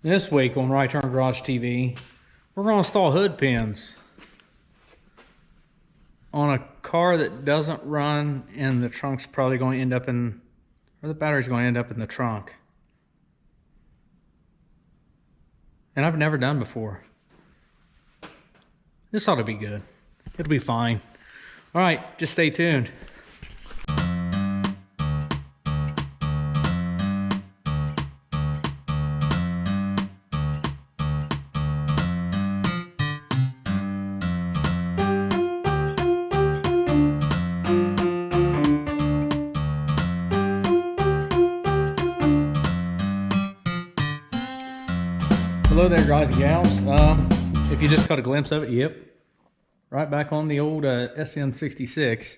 This week on Right Turn Garage TV, we're going to install hood pins on a car that doesn't run, and the trunk's probably going to end up in, or the battery's going to end up in the trunk. And I've never done before. This ought to be good. It'll be fine. All right, just stay tuned. Hello there, guys and gals. If you just caught a glimpse of it, yep, right back on the old SN66.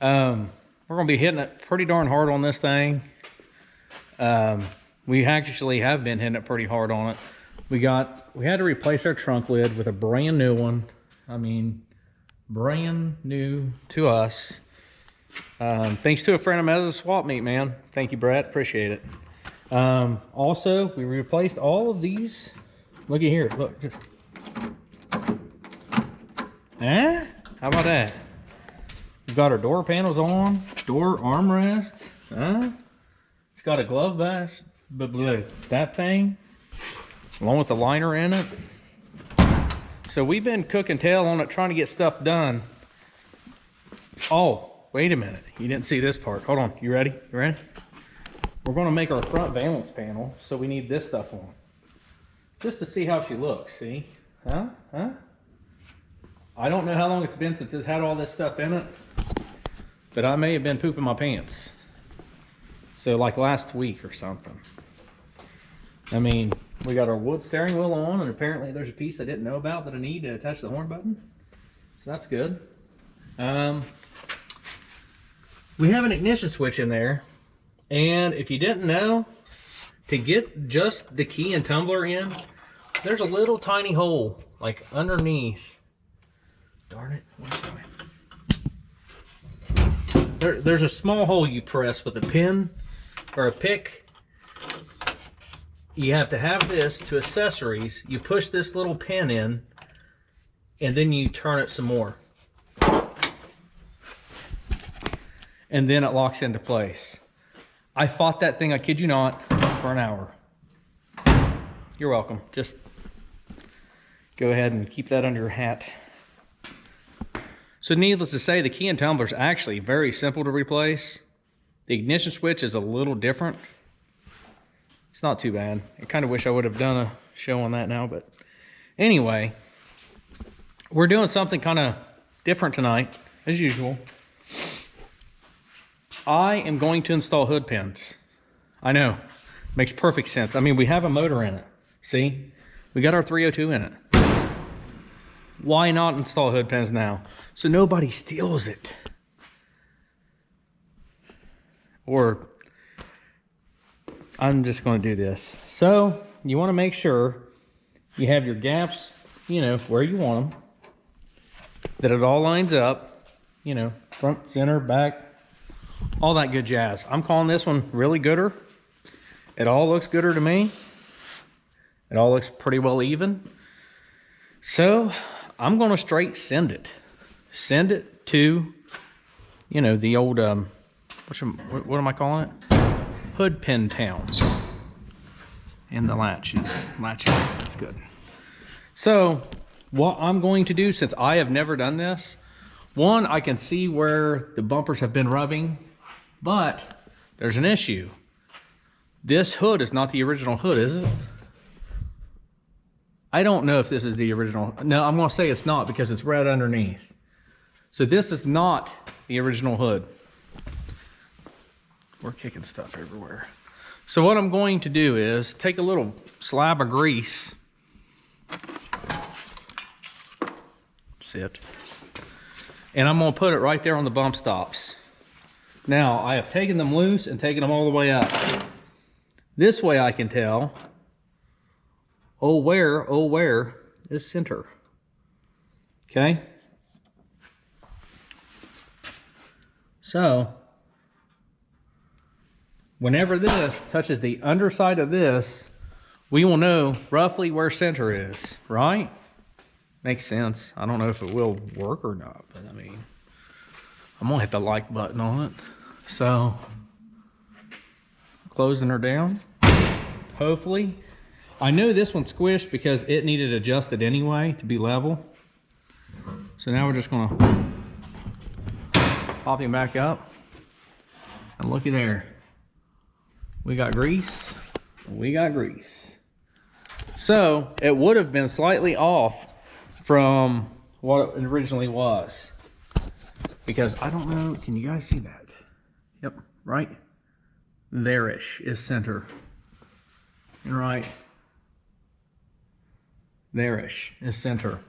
We're going to be hitting it pretty darn hard on this thing. We actually have been hitting it pretty hard on it. We had to replace our trunk lid with a brand new one. I mean, brand new to us. Thanks to a friend of mine at the swap meet, man. Thank you, Brett. Appreciate it. Also, we replaced all of these. Look at here. Look, just. How about that? We've got our door panels on, door armrest. It's got a glove box, but that thing, along with the liner in it. So we've been cooking tail on it, trying to get stuff done. Oh, wait a minute. You didn't see this part. Hold on. You ready? You ready? We're going to make our front valence panel, so we need this stuff on. Just to see how she looks, see? Huh? I don't know how long it's been since it's had all this stuff in it, but I may have been pooping my pants. So like last week or something. I mean, we got our wood steering wheel on, and apparently there's a piece I didn't know about that I need to attach the horn button. So that's good. We have an ignition switch in there. And if you didn't know, to get just the key and tumbler in, there's a little tiny hole, like underneath. Darn it. There's a small hole you press with a pin or a pick. You have to have this to accessories. You push this little pin in, and then you turn it some more. And then it locks into place. I fought that thing, I kid you not, for an hour. You're welcome. Just go ahead and keep that under your hat. So needless to say, the key and tumbler is actually very simple to replace. The ignition switch is a little different. It's not too bad. I kind of wish I would have done a show on that now, but anyway, we're doing something kind of different tonight, as usual. I am going to install hood pins. I know, makes perfect sense. I mean, we have a motor in it. See, we got our 302 in it. Why not install hood pins now? So nobody steals it. Or I'm just going to do this. So you want to make sure you have your gaps, you know, where you want them. That it all lines up, you know, front, center, back. All that good jazz. I'm calling this one really gooder. It all looks gooder to me. It all looks pretty well even. So I'm going to straight send it. Send it to, you know, the old, what am I calling it? Hood pin town. And the latch is latching. That's good. So what I'm going to do, since I have never done this, one, I can see where the bumpers have been rubbing. But there's an issue. This hood is not the original hood, is it? I don't know if this is the original. No, I'm going to say it's not because it's right underneath. So this is not the original hood. We're kicking stuff everywhere. So what I'm going to do is take a little slab of grease. Sit. And I'm going to put it right there on the bump stops. Now, I have taken them loose and taken them all the way up. This way I can tell, oh where is center. Okay? So, whenever this touches the underside of this, we will know roughly where center is, right? Makes sense. I don't know if it will work or not, but I mean, I'm gonna hit the like button on it. So, closing her down, hopefully. I know this one's squished because it needed adjusted anyway to be level. So now we're just gonna pop him back up. And looky there. We got grease. We got grease. So it would have been slightly off from what it originally was. Because I don't know, can you guys see that? Yep, right there-ish is center. And right there-ish is center.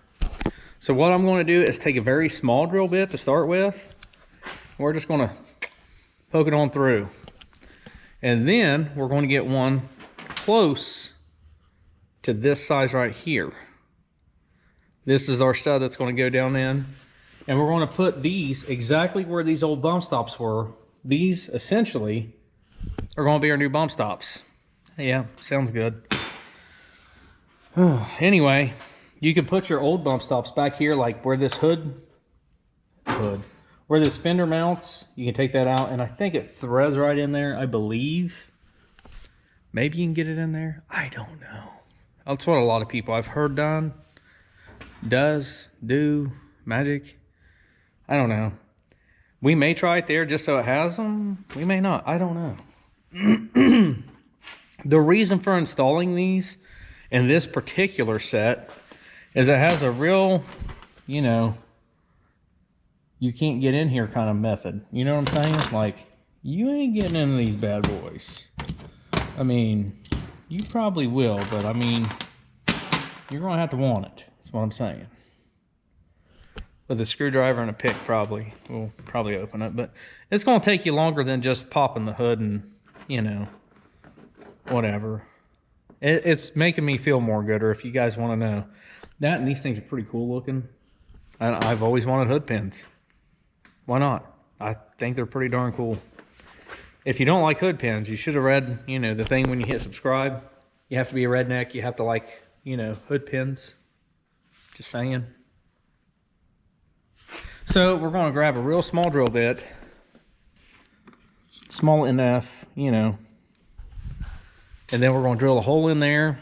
So what I'm going to do is take a very small drill bit to start with. We're just going to poke it on through. And then we're going to get one close to this size right here. This is our stud that's going to go down in. And we're going to put these exactly where these old bump stops were. These essentially are going to be our new bump stops. Yeah, sounds good. Anyway, you can put your old bump stops back here, like where this where this fender mounts. You can take that out, and I think it threads right in there, I believe. Maybe you can get it in there. I don't know. That's what a lot of people I've heard do magic. I don't know. We may try it there just so it has them. We may not. I don't know. The reason for installing these in this particular set is it has a real, you know, you can't get in here kind of method. You know what I'm saying? Like, you ain't getting into these bad boys. I mean, you probably will, but I mean, you're going to have to want it. That's what I'm saying. With a screwdriver and a pick, probably. We'll probably open it, but it's going to take you longer than just popping the hood and, you know, whatever. It's making me feel more gooder, if you guys want to know. That and these things are pretty cool looking. I've always wanted hood pins. Why not? I think they're pretty darn cool. If you don't like hood pins, you should have read, you know, the thing when you hit subscribe. You have to be a redneck. You have to like, you know, hood pins. Just saying. So we're going to grab a real small drill bit. Small enough, you know. And then we're going to drill a hole in there.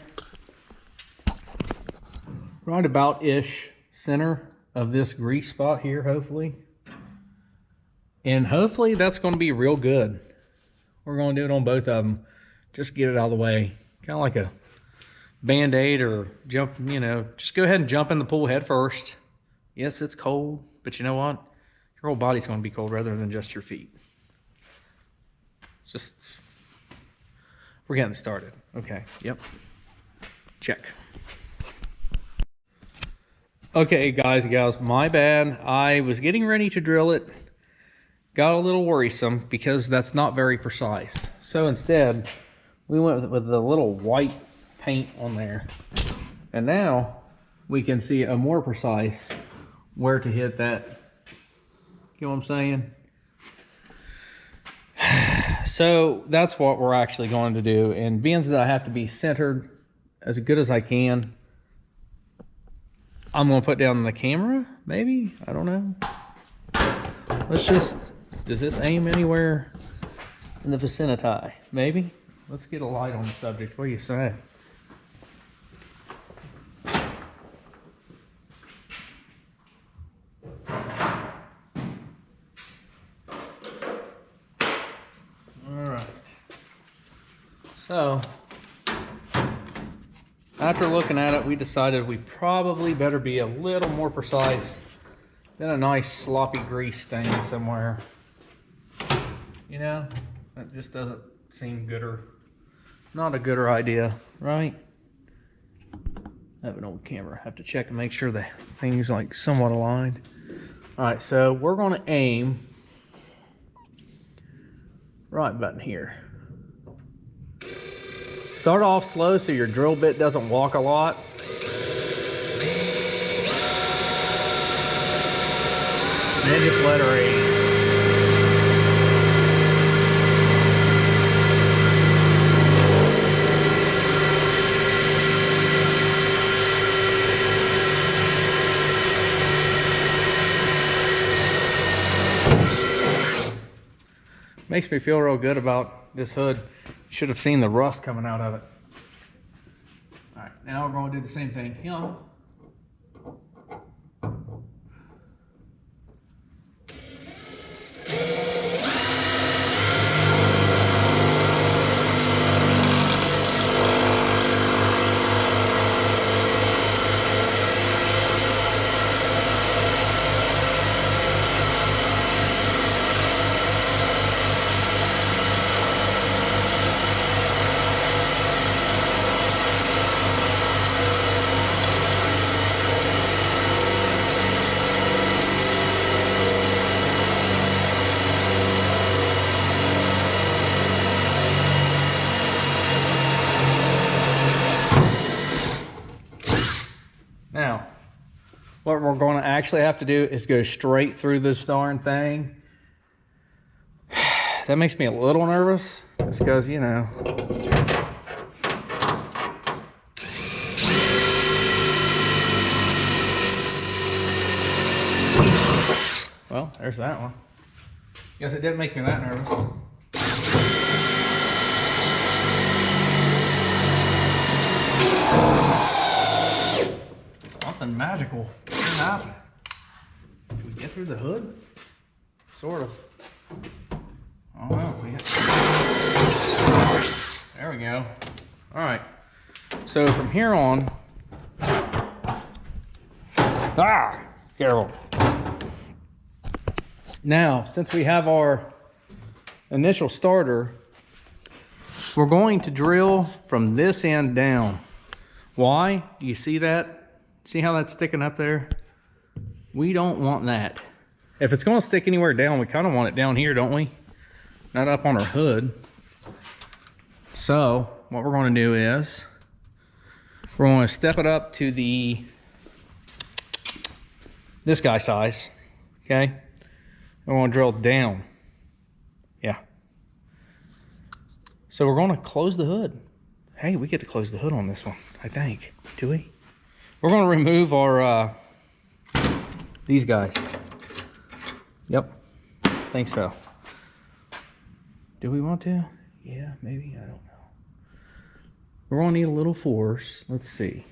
Right about-ish center of this grease spot here, hopefully. And hopefully that's going to be real good. We're going to do it on both of them. Just get it out of the way. Kind of like a Band-Aid or jump, you know, just go ahead and jump in the pool head first. Yes, it's cold, but you know what? Your whole body's going to be cold rather than just your feet. Just, we're getting started. Okay, yep. Check. Okay, guys and gals, my bad. I was getting ready to drill it. Got a little worrisome because that's not very precise. So instead, we went with a little white paint on there. And now we can see a more precise where to hit that. You know what I'm saying? So that's what we're actually going to do. And being that I have to be centered as good as I can, I'm going to put down the camera, maybe? I don't know. Let's just, does this aim anywhere in the vicinity? Maybe? Let's get a light on the subject. What do you say? Alright. So, after looking at it, we decided we probably better be a little more precise than a nice sloppy grease stain somewhere. You know, that just doesn't seem gooder. Not a gooder idea, right? I have an old camera. I have to check and make sure the thing's like somewhat aligned. All right, so we're going to aim right button here. Start off slow so your drill bit doesn't walk a lot. Then just let her aim. makes me feel real good about this hood. You should have seen the rust coming out of it. All right, now we're going to do the same thing here. Now, what we're going to actually have to do is go straight through this darn thing. That makes me a little nervous, just because, you know. Well, there's that one. Guess it didn't make me that nervous. Something magical happened. Did we get through the hood? Sort of. Oh no. There we go. All right. So from here on. Careful. Now, since we have our initial starter, we're going to drill from this end down. Why? Do you see that? See how that's sticking up there? We don't want that. If it's going to stick anywhere down, we kind of want it down here, don't we? Not up on our hood. So what we're going to do is we're going to step it up to this guy size, okay? And we're going to drill down. Yeah. So we're going to close the hood. Hey, we get to close the hood on this one, I think. Do we? We're going to remove our these guys. Yep, think so. Do we want to? Yeah, maybe. I don't know. We're going to need a little force. Let's see.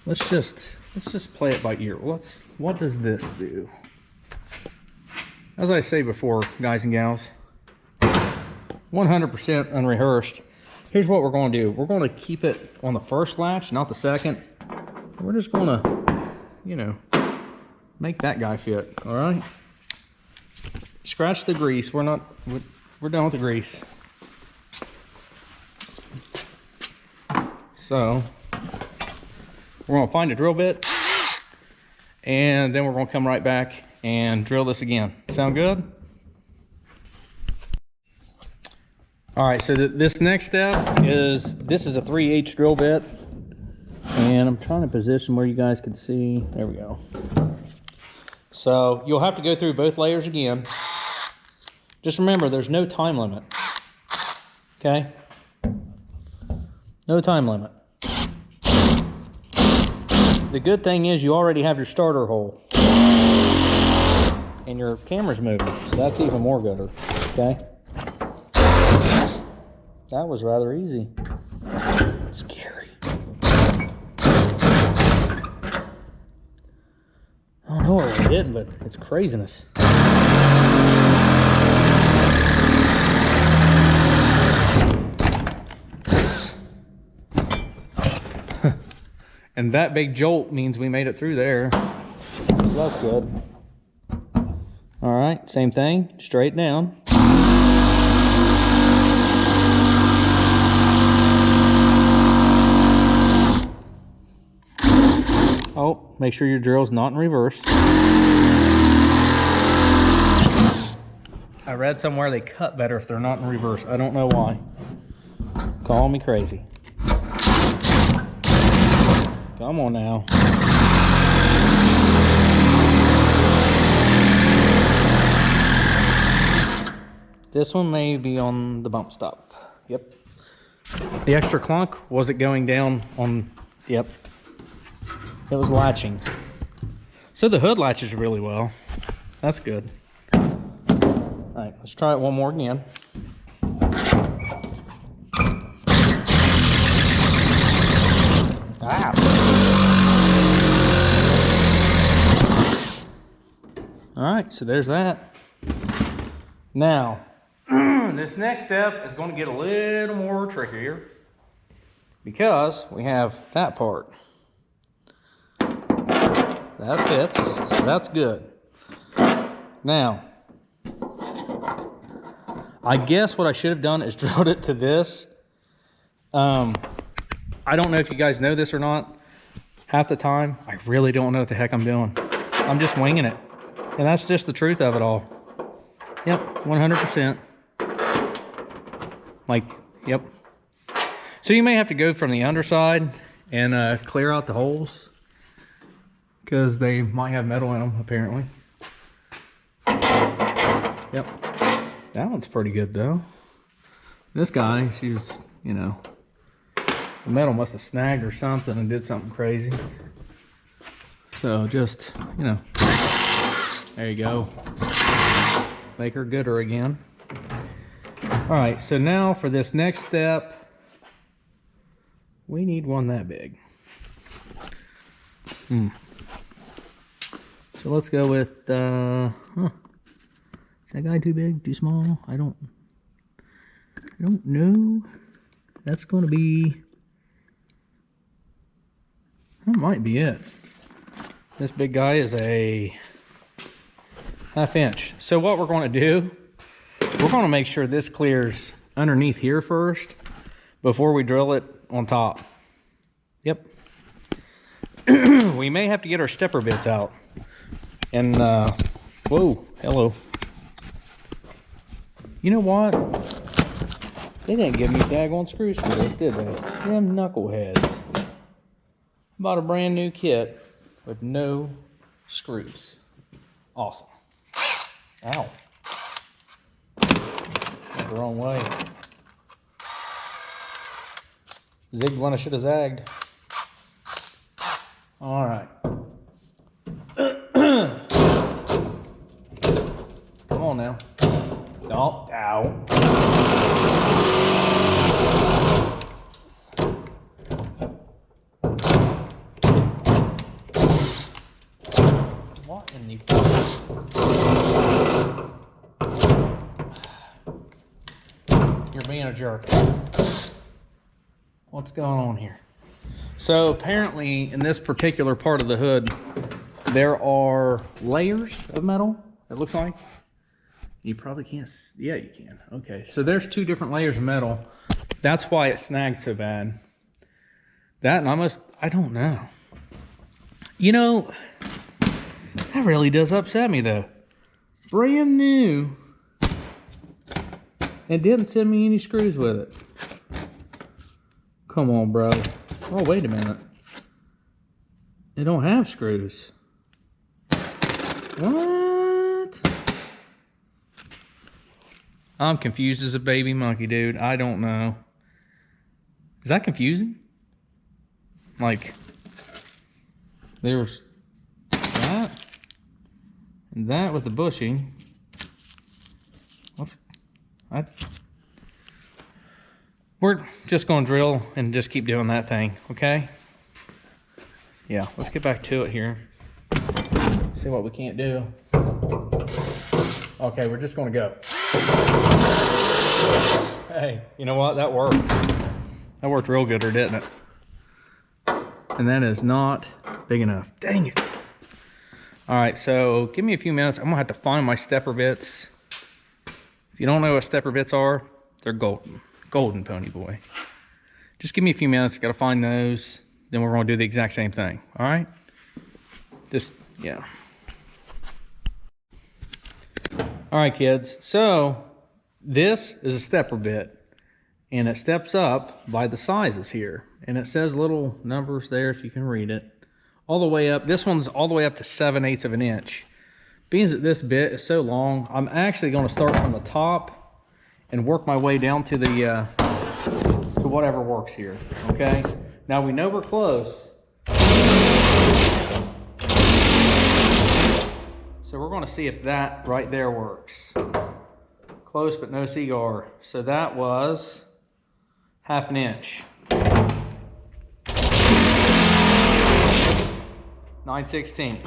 Let's just play it by ear. What does this do? As I say before, guys and gals, 100% unrehearsed. Here's what we're going to do. We're going to keep it on the first latch, not the second. We're just going to, you know, make that guy fit, all right? Scratch the grease. We're done with the grease. So, we're going to find a drill bit, and then we're going to come right back and drill this again. Sound good? All right, so this next step is, this is a 3/8 drill bit, and I'm trying to position where you guys can see. There we go. So you'll have to go through both layers again. Just remember, there's no time limit, okay? No time limit. The good thing is you already have your starter hole, and your camera's moving, so that's even more gooder, okay? That was rather easy. Scary. I don't know what I did, but it's craziness. And that big jolt means we made it through there. That's good. All right, same thing, straight down. Oh, make sure your drill's not in reverse. I read somewhere they cut better if they're not in reverse. I don't know why. Call me crazy. Come on now. This one may be on the bump stop. Yep. The extra clunk, was it going down on, yep. It was latching. So the hood latches really well. That's good. All right, let's try it one more again. All right, so there's that. Now, this next step is going to get a little more trickier because we have that part. That fits, so that's good. Now, I guess what I should have done is drilled it to this. I don't know if you guys know this or not. Half the time, I really don't know what the heck I'm doing. I'm just winging it. And that's just the truth of it all. Yep, 100%. Like, yep. So you may have to go from the underside and clear out the holes, because they might have metal in them, apparently. Yep. That one's pretty good, though. This guy, she was, you know, the metal must have snagged or something and did something crazy. So just, you know, there you go. Make her gooder again. All right, so now for this next step, we need one that big. So let's go with, is that guy too big, too small? I don't know. That's going to be, that might be it. This big guy is a 1/2 inch. So what we're going to do, we're going to make sure this clears underneath here first before we drill it on top. Yep. We may have to get our stepper bits out. And, whoa, hello. You know what? They didn't give me daggone screws for this, did they? Them knuckleheads. Bought a brand new kit with no screws. Awesome. Ow. Went the wrong way. Zigged when I should have zagged. All right. Come on now. Oh, ow. What in the fuck? You're being a jerk. What's going on here? So apparently in this particular part of the hood, there are layers of metal, it looks like. You probably can't, yeah, you can. Okay, so there's 2 different layers of metal. That's why it snagged so bad. That, and I don't know. You know, that really does upset me though. Brand new. And didn't send me any screws with it. Come on, bro. Oh, wait a minute. It don't have screws. What? I'm confused as a baby monkey, dude. I don't know. Is that confusing? Like, there's that and that with the bushing. We're just going to drill and just keep doing that thing, okay? Yeah, let's get back to it here. See what we can't do. Okay, we're just going to go. Hey, you know what? That worked. That worked real good, didn't it? And that is not big enough. Dang it. All right, so give me a few minutes. I'm going to have to find my stepper bits. If you don't know what stepper bits are, they're golden. Golden, pony boy. Just give me a few minutes. Got to find those. Then we're going to do the exact same thing. All right? Just, yeah. All right, kids. So this is a stepper bit. And it steps up by the sizes here. And it says little numbers there if you can read it. All the way up. This one's all the way up to 7/8 of an inch. Being that this bit is so long, I'm actually going to start from the top and work my way down to the to whatever works here. Okay. Now we know we're close. So we're going to see if that right there works. Close but no cigar. So that was 1/2 inch. 9/16.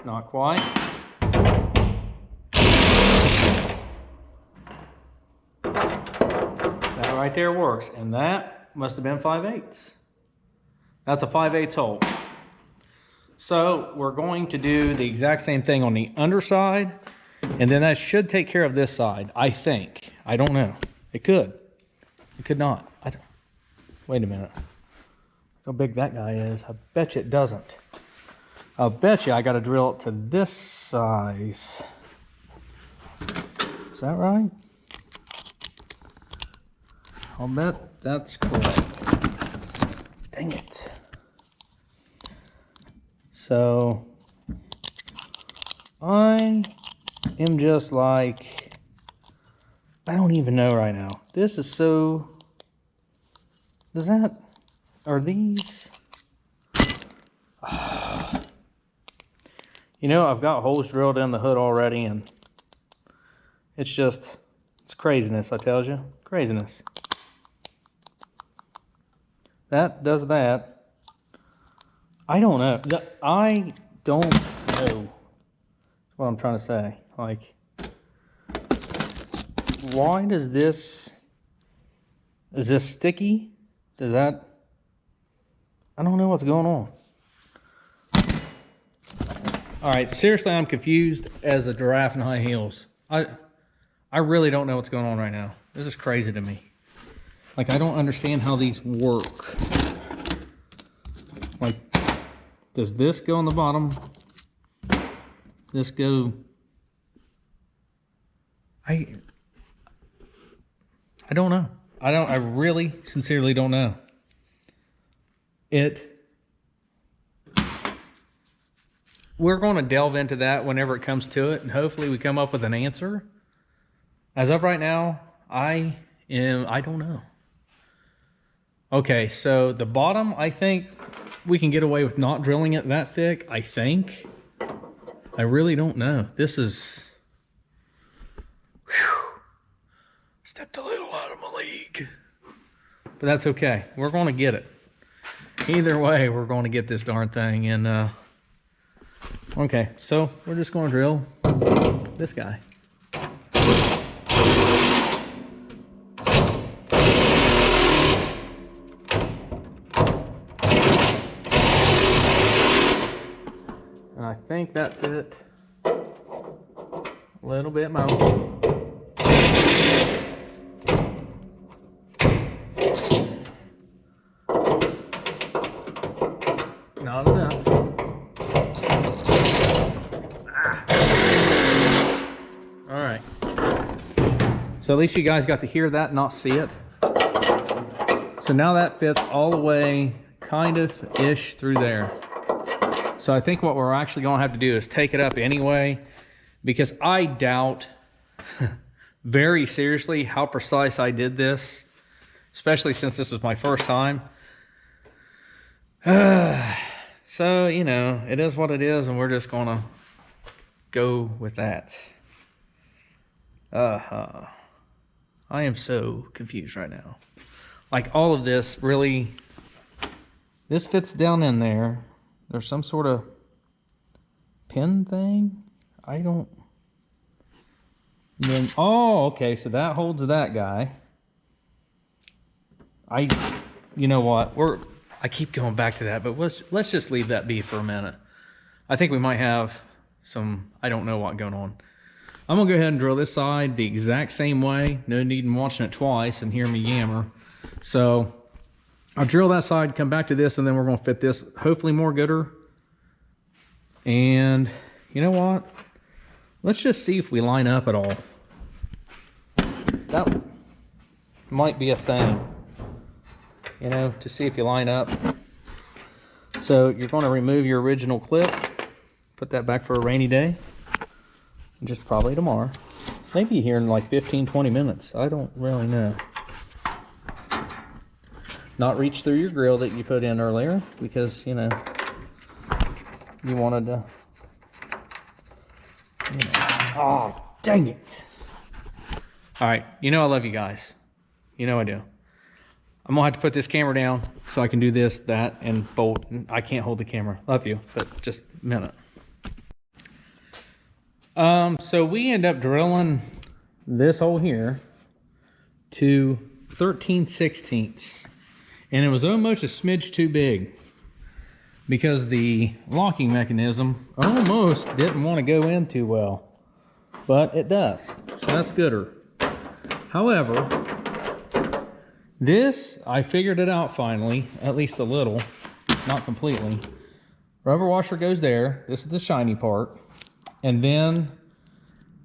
Not quite. That right there works. And that must have been 5/8. That's a 5/8 hole. So we're going to do the exact same thing on the underside, and then that should take care of this side, I think. I don't know. It could. It could not. I don't. Wait a minute. How big that guy is. I bet you it doesn't. I'll bet you I got to drill it to this size. Is that right? I'll bet that's correct. Dang it. So I am just like, I don't even know right now. This is so, are these? You know, I've got holes drilled in the hood already, and it's craziness, I tell you. Craziness. That does that. I don't know. I don't know. That's what I'm trying to say. Like, why does this... Is this sticky? Does that... I don't know what's going on. Alright, seriously, I'm confused as a giraffe in high heels. I really don't know what's going on right now. This is crazy to me. Like, I don't understand how these work. Like, does this go on the bottom? This go... I don't know. I really sincerely don't know. We're going to delve into that whenever it comes to it, and hopefully we come up with an answer. As of right now, I don't know. Okay, so the bottom, I think we can get away with not drilling it that thick, I think. I really don't know. This is... Whew, stepped a little out of my league. But that's okay. We're going to get it. Either way, we're going to get this darn thing. And, okay, so we're just going to drill this guy. And I think that fit a little bit more. Not enough. All right. So at least you guys got to hear that, not see it. So now that fits all the way kind of ish through there. So I think what we're actually going to have to do is take it up anyway, because I doubt very seriously how precise I did this, especially since this was my first time. So, you know, it is what it is, and we're just going to go with that. I am so confused right now. Like, all of this really, this fits down in there. There's some sort of pin thing. I don't. Then, oh, okay. So that holds that guy. You know what? I keep going back to that, but let's just leave that be for a minute. I think we might have some, I don't know what going on. I'm gonna go ahead and drill this side the exact same way. No need in watching it twice and hear me yammer. So I'll drill that side, come back to this, and then we're gonna fit this hopefully more gooder. And you know what? Let's just see if we line up at all. That might be a thing, you know, to see if you line up. So you're going to remove your original clip, put that back for a rainy day, just probably tomorrow. Maybe here in like 15-20 minutes. I don't really know. Not reach through your grill that you put in earlier because, you know, you wanted to, you know. Oh, Dang it. All right, you know I love you guys. You know I do. I'm gonna have to put this camera down so I can do this, that, and fold. I can't hold the camera. Love you, but just a minute. So we end up drilling this hole here to 13/16, and it was almost a smidge too big because the locking mechanism almost didn't want to go in too well, but it does, so that's gooder. However, this, I figured it out finally, at least a little, not completely. Rubber washer goes there. This is the shiny part. And then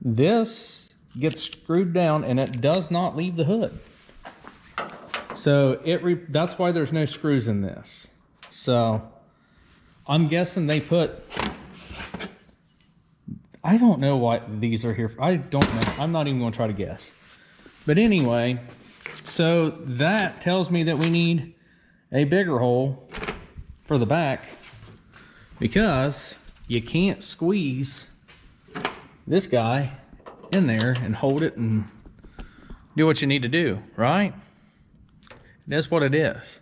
this gets screwed down and it does not leave the hood. So that's why there's no screws in this. So I'm guessing they put, I don't know what these are here for. I don't know. I'm not even going to try to guess. But anyway, so that tells me that we need a bigger hole for the back because you can't squeeze this guy in there and hold it and do what you need to do, right? That's what it is.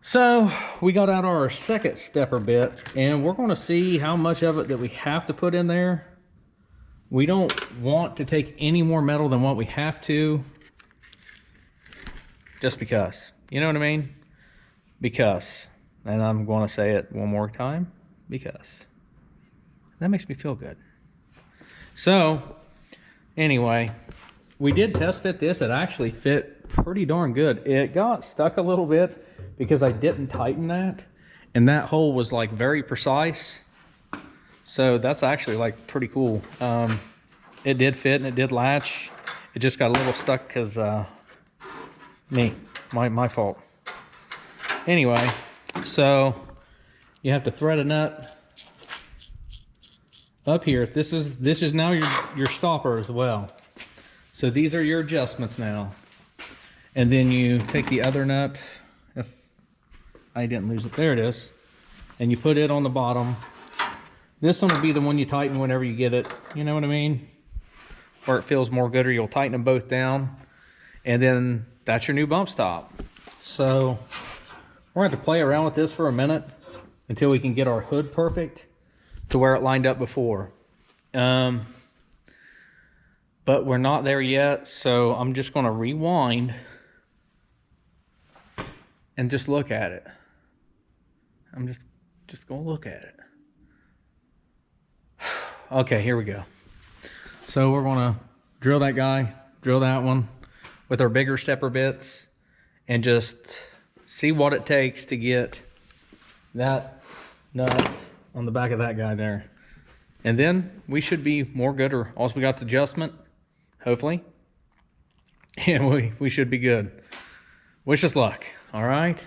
So we got out our second stepper bit and we're going to see how much of it that we have to put in there. We don't want to take any more metal than what we have to, just because, you know what I mean? Because, and I'm going to say it one more time, because that makes me feel good. So anyway, we did test fit this. It actually fit pretty darn good. It got stuck a little bit because I didn't tighten that, and that hole was like very precise. So that's actually like pretty cool. It did fit and it did latch. It just got a little stuck because my fault. Anyway, so you have to thread a nut up here. This is now your stopper as well. So these are your adjustments now. And then you take the other nut, if I didn't lose it, there it is, and you put it on the bottom. This one will be the one you tighten whenever you get it, you know what I mean? Where it feels more good, or you'll tighten them both down. And then that's your new bump stop. So we're going to play around with this for a minute until we can get our hood perfect to where it lined up before. But we're not there yet, so I'm just going to rewind and just look at it. I'm just going to look at it. Okay, here we go. So we're going to drill that guy, drill that one with our bigger stepper bits, and just see what it takes to get that nut on the back of that guy there. And then we should be more good, or all we got is adjustment, hopefully. And we should be good. Wish us luck, all right?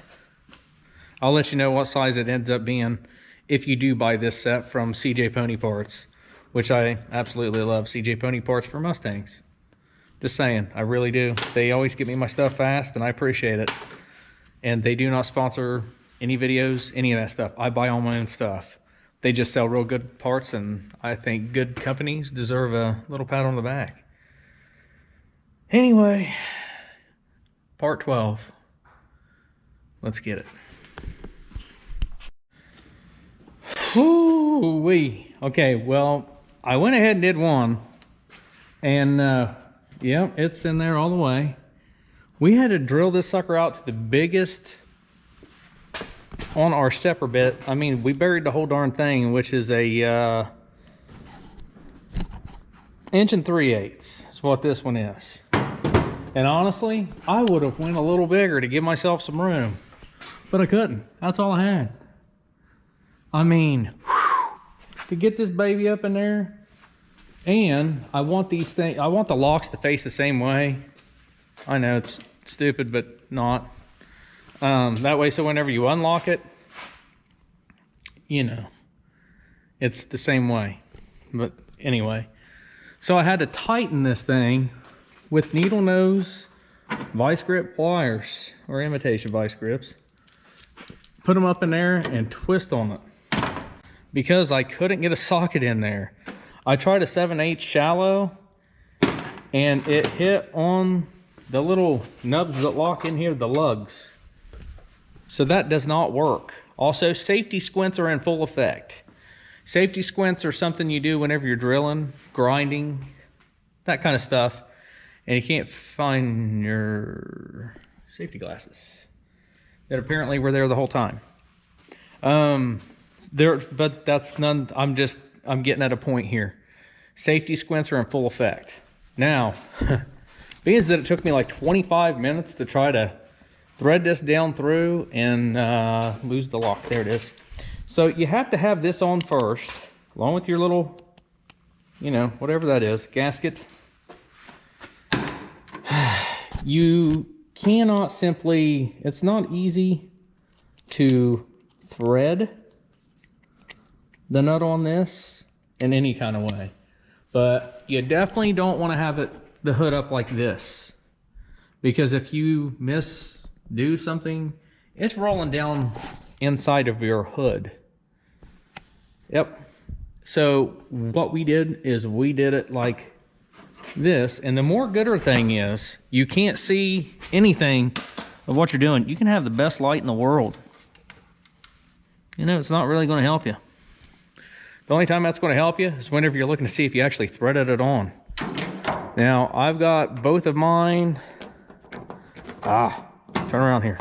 I'll let you know what size it ends up being if you do buy this set from CJ Pony Parts, which I absolutely love CJ Pony Parts for Mustangs. Just saying, I really do. They always get me my stuff fast, and I appreciate it. And they do not sponsor any videos, any of that stuff. I buy all my own stuff. They just sell real good parts, and I think good companies deserve a little pat on the back. Anyway, part 12. Let's get it. Whoo-wee. Okay, well, I went ahead and did one, and yeah, it's in there all the way. We had to drill this sucker out to the biggest on our stepper bit. I mean, we buried the whole darn thing, which is a 1 3/8 is what this one is. And honestly, I would have went a little bigger to give myself some room, but I couldn't. That's all I had. I mean, to get this baby up in there, and I want these things, I want the locks to face the same way. I know it's stupid, but not. That way, so whenever you unlock it, you know, it's the same way. But anyway, so I had to tighten this thing with needle nose vice grip pliers, or imitation vice grips. Put them up in there and twist on it, because I couldn't get a socket in there. I tried a 7/8 shallow, and it hit on the little nubs that lock in here, the lugs. So that does not work. Also, safety squints are in full effect. Safety squints are something you do whenever you're drilling, grinding, that kind of stuff, and you can't find your safety glasses that apparently were there the whole time. But that's none. I'm getting at a point here. Safety squints are in full effect. Now, being that it took me like 25 minutes to try to thread this down through and lose the lock. There it is. So you have to have this on first, along with your little, you know, whatever that is, gasket. You cannot simply, it's not easy to thread the nut on this in any kind of way. But you definitely don't want to have the hood up like this, because if you do something, it's rolling down inside of your hood. Yep. So what we did is we did it like this, and the more gooder thing is, you can't see anything of what you're doing. You can have the best light in the world. You know, it's not really going to help you. The only time that's going to help you is whenever you're looking to see if you actually threaded it on. Now, I've got both of mine. Turn around here.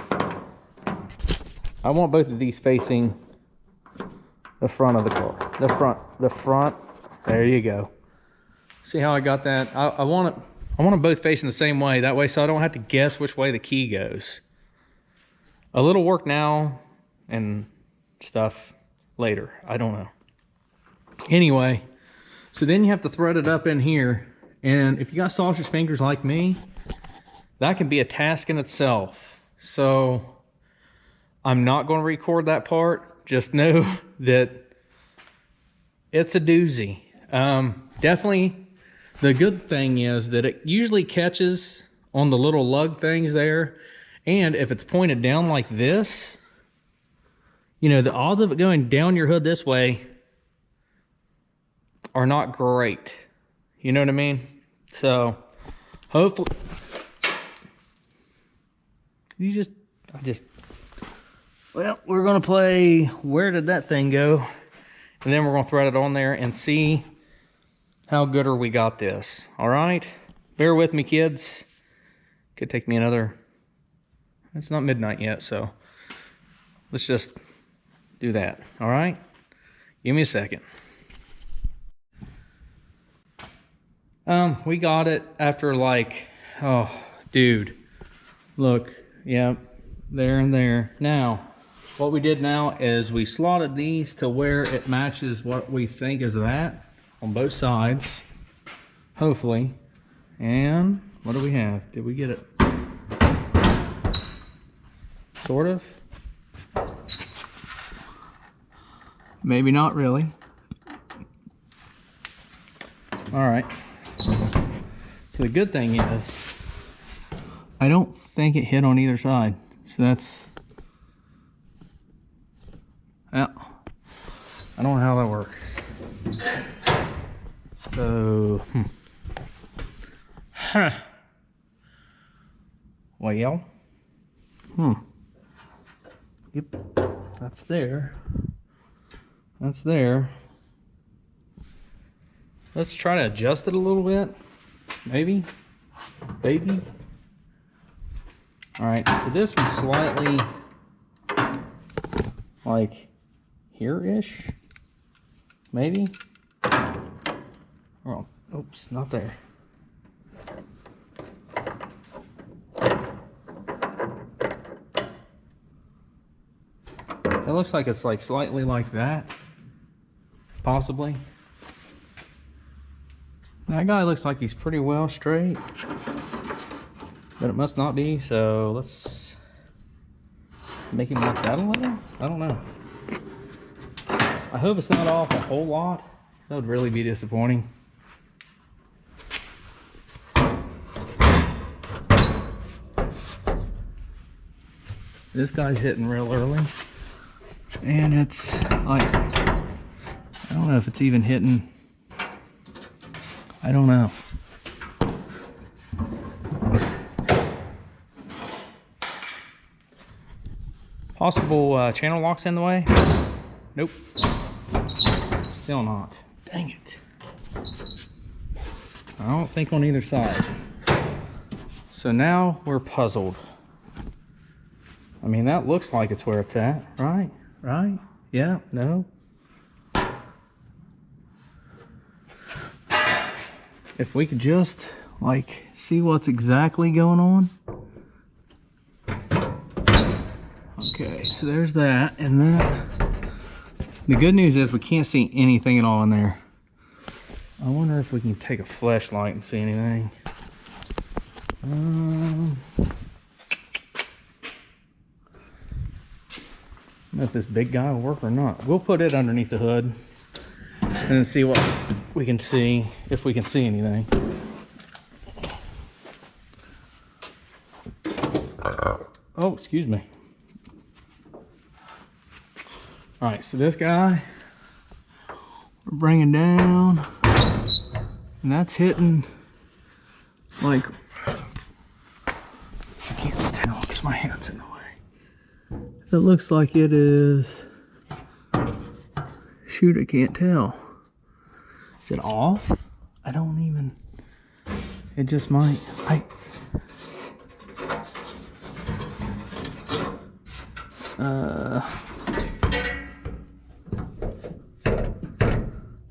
I want both of these facing the front of the car. The front. There you go. See how I got that? I want them both facing the same way. That way, so I don't have to guess which way the key goes. A little work now and stuff later. I don't know. Anyway, so then you have to thread it up in here. And if you got sausage fingers like me, that can be a task in itself. So I'm not going to record that part. Just know that it's a doozy. Definitely, the good thing is that it usually catches on the little lug things there. And if it's pointed down like this, you know, the odds of it going down your hood this way are not great. You know what I mean? So hopefully, well, we're gonna play Where Did That Thing Go? And then we're gonna thread it on there and see how gooder we got this. All right, bear with me, kids. Could take me another, it's not midnight yet, so let's just do that. All right, give me a second. We got it after like, oh, dude, look, yeah, there and there. Now, what we did now is we slotted these to where it matches what we think is that on both sides, hopefully. And what do we have? Did we get it? Sort of. Maybe not really. All right. So the good thing is, I don't think it hit on either side. So that's, well, I don't know how that works. So, well, yep, that's there. That's there. Let's try to adjust it a little bit. Maybe. Baby. Alright, so this one's slightly like here-ish. Maybe. Oh, oops, not there. It looks like it's like slightly like that. Possibly. That guy looks like he's pretty well straight, but it must not be, so let's make him like that a little? I don't know. I hope it's not off a whole lot. That would really be disappointing. This guy's hitting real early, and it's like, I don't know if it's even hitting I don't know. Possible channel locks in the way? Nope. Still not. Dang it. I don't think on either side. So now we're puzzled. I mean, that looks like it's where it's at, right? Right? Yeah, no. If we could just, like, see what's exactly going on. Okay, so there's that, and then the good news is we can't see anything at all in there. I wonder if we can take a flashlight and see anything. I don't know if this big guy will work or not. We'll put it underneath the hood and then see what we can see, if we can see anything. Oh, excuse me. All right, so this guy, we're bringing down, and that's hitting, like, I can't tell because my hand's in the way. It looks like it is, shoot, I can't tell. Is it off? I don't even, it just might,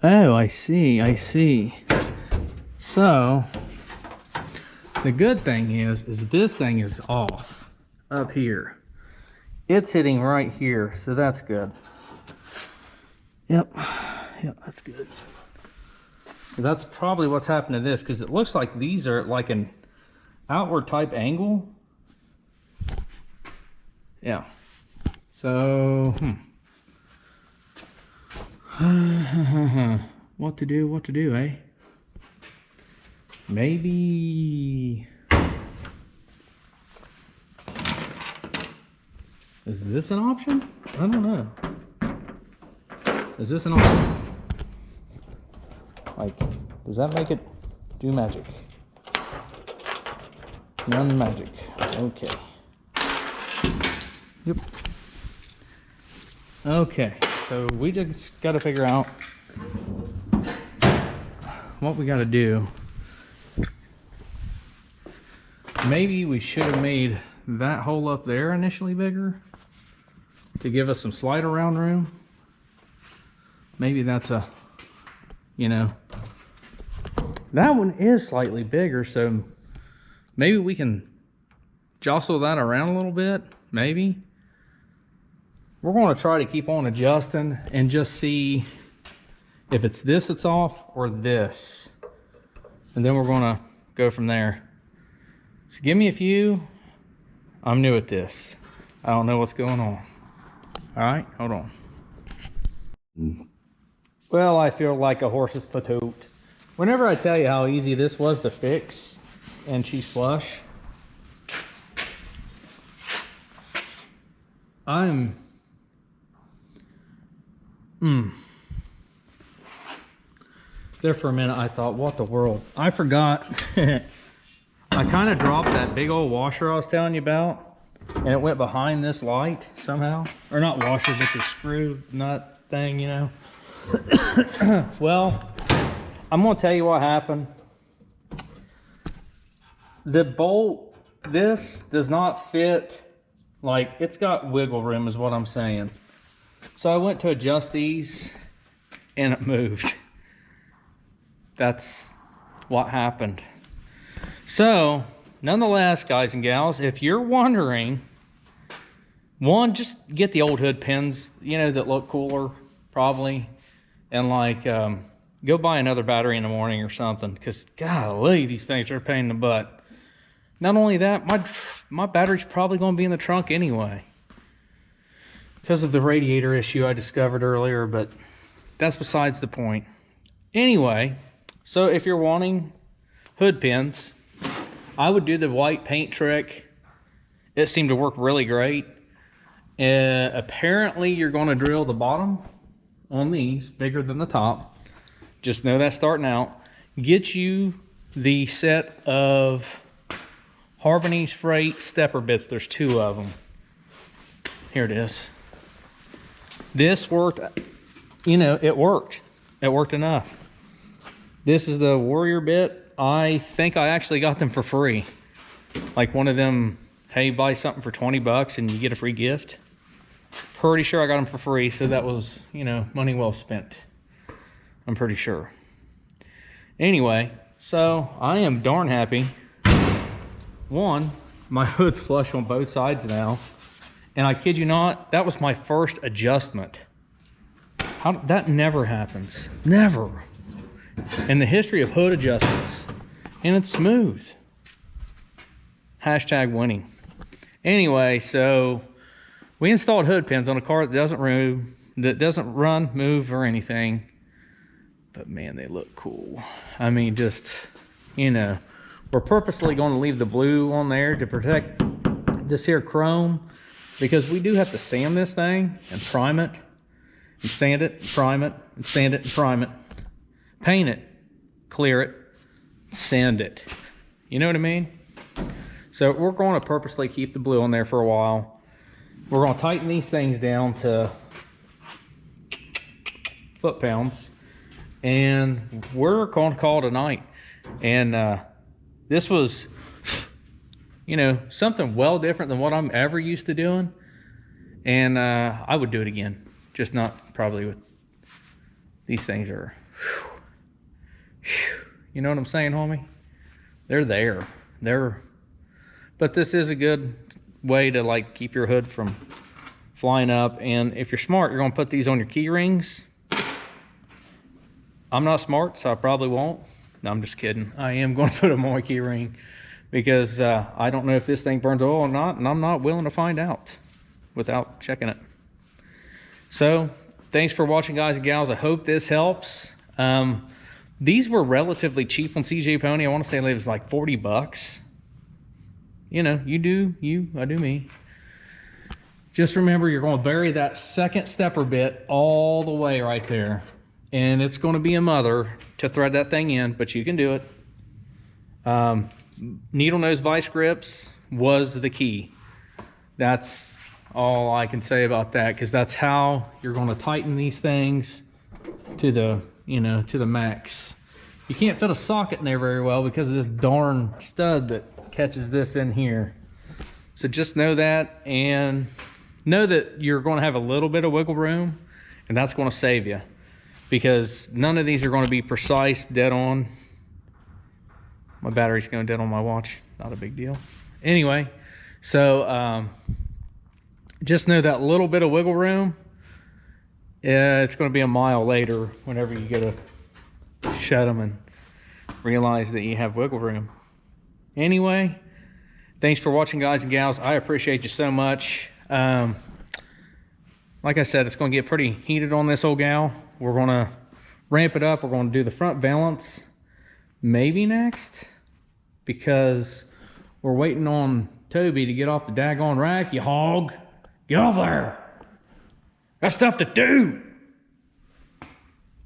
oh, I see. So, the good thing is this thing is off up here. It's hitting right here, so that's good. Yep, that's good. So that's probably what's happened to this, because it looks like these are like an outward type angle. Yeah. So, what to do, eh? Maybe, is this an option? I don't know. Is this an option? Like, does that make it do magic? None magic. Okay. Yep. Okay, so we just got to figure out what we got to do. Maybe we should have made that hole up there initially bigger to give us some slide around room. Maybe that's a, you know, that one is slightly bigger, so maybe we can jostle that around a little bit, maybe. We're going to try to keep on adjusting and just see if it's this that's off or this. And then we're going to go from there. So give me a few. I'm new at this. I don't know what's going on. All right, hold on. Well, I feel like a horse's patoot. Whenever I tell you how easy this was to fix and she's flush, there for a minute I thought, what the world? I forgot. I kind of dropped that big old washer I was telling you about, and it went behind this light somehow. Or not washer, but the screw nut thing, you know. Well, I'm gonna tell you what happened. The bolt, this does not fit, like, it's got wiggle room is what I'm saying. So I went to adjust these and it moved. That's what happened. So, nonetheless, guys and gals, if you're wondering, one, just get the old hood pins, you know, that look cooler, probably. And like, go buy another battery in the morning or something, because golly, these things are a pain in the butt. Not only that, my battery's probably going to be in the trunk anyway, because of the radiator issue I discovered earlier, but that's besides the point. Anyway, so if you're wanting hood pins, I would do the white paint trick. It seemed to work really great. Apparently, you're going to drill the bottom on these bigger than the top. Just know that starting out. get you the set of Harbinese Freight stepper bits. There's 2 of them. Here it is. This worked, you know, it worked. It worked enough. This is the Warrior bit. I think I actually got them for free. Like one of them, hey, buy something for 20 bucks and you get a free gift. Pretty sure I got them for free, so that was, you know, money well spent. I'm pretty sure. Anyway, so I am darn happy. One, my hood's flush on both sides now. And I kid you not, that was my first adjustment. That never happens. Never. In the history of hood adjustments. And it's smooth. Hashtag winning. Anyway, so we installed hood pins on a car that doesn't run, move, or anything. But man, they look cool. I mean, just, you know, we're purposely going to leave the blue on there to protect this here chrome, because we do have to sand this thing and prime it, and sand it, and prime it, and sand it, and prime it, paint it, clear it, sand it. You know what I mean? So we're going to purposely keep the blue on there for a while. We're going to tighten these things down to foot-pounds, and we're going to call it a night. And this was, you know, something well different than what I'm ever used to doing. And I would do it again, just not probably with these things are, you know what I'm saying, homie? They're there. But this is a good way to like keep your hood from flying up. And if you're smart, you're going to put these on your key rings. I'm not smart, so I probably won't. No, I'm just kidding. I am going to put them on my key ring because I don't know if this thing burns oil or not, and I'm not willing to find out without checking it. So thanks for watching, guys and gals. I hope this helps. These were relatively cheap on CJ Pony. I want to say it was like 40 bucks. You know, you do you, I do me. Just remember, you're going to bury that second stepper bit all the way right there. And it's going to be a mother to thread that thing in, but you can do it. Needle nose vice grips was the key. That's all I can say about that, because that's how you're going to tighten these things to the, you know, to the max. You can't fit a socket in there very well because of this darn stud that catches this in here. So just know that, and know that you're going to have a little bit of wiggle room, and that's going to save you, because none of these are going to be precise, dead on. My battery's going dead on my watch. Not a big deal. Anyway, so just know that little bit of wiggle room, it's going to be a mile later whenever you get to shut them and realize that you have wiggle room. Anyway, thanks for watching, guys and gals. I appreciate you so much. Like I said, it's going to get pretty heated on this old gal. We're going to ramp it up. We're going to do the front valance maybe next, because we're waiting on Toby to get off the daggone rack. You hog, get off there. Got stuff to do.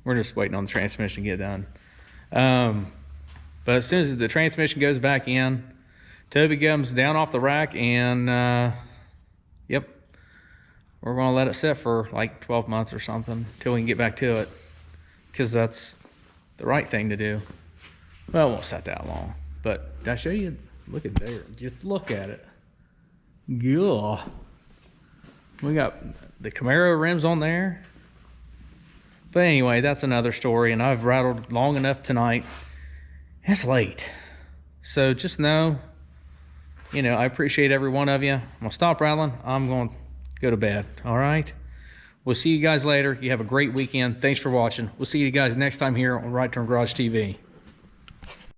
We're just waiting on the transmission to get done. But as soon as the transmission goes back in, Toby comes down off the rack, and yep, we're going to let it sit for like 12 months or something until we can get back to it, because that's the right thing to do. Well, it won't set that long, but did I show you? Look at there. Just look at it. Yeah. We got the Camaro rims on there. But anyway, that's another story, and I've rattled long enough tonight. It's late. So just know, you know, I appreciate every one of you. I'm going to stop rattling. I'm going to go to bed. All right? We'll see you guys later. You have a great weekend. Thanks for watching. We'll see you guys next time here on Right Turn Garage TV.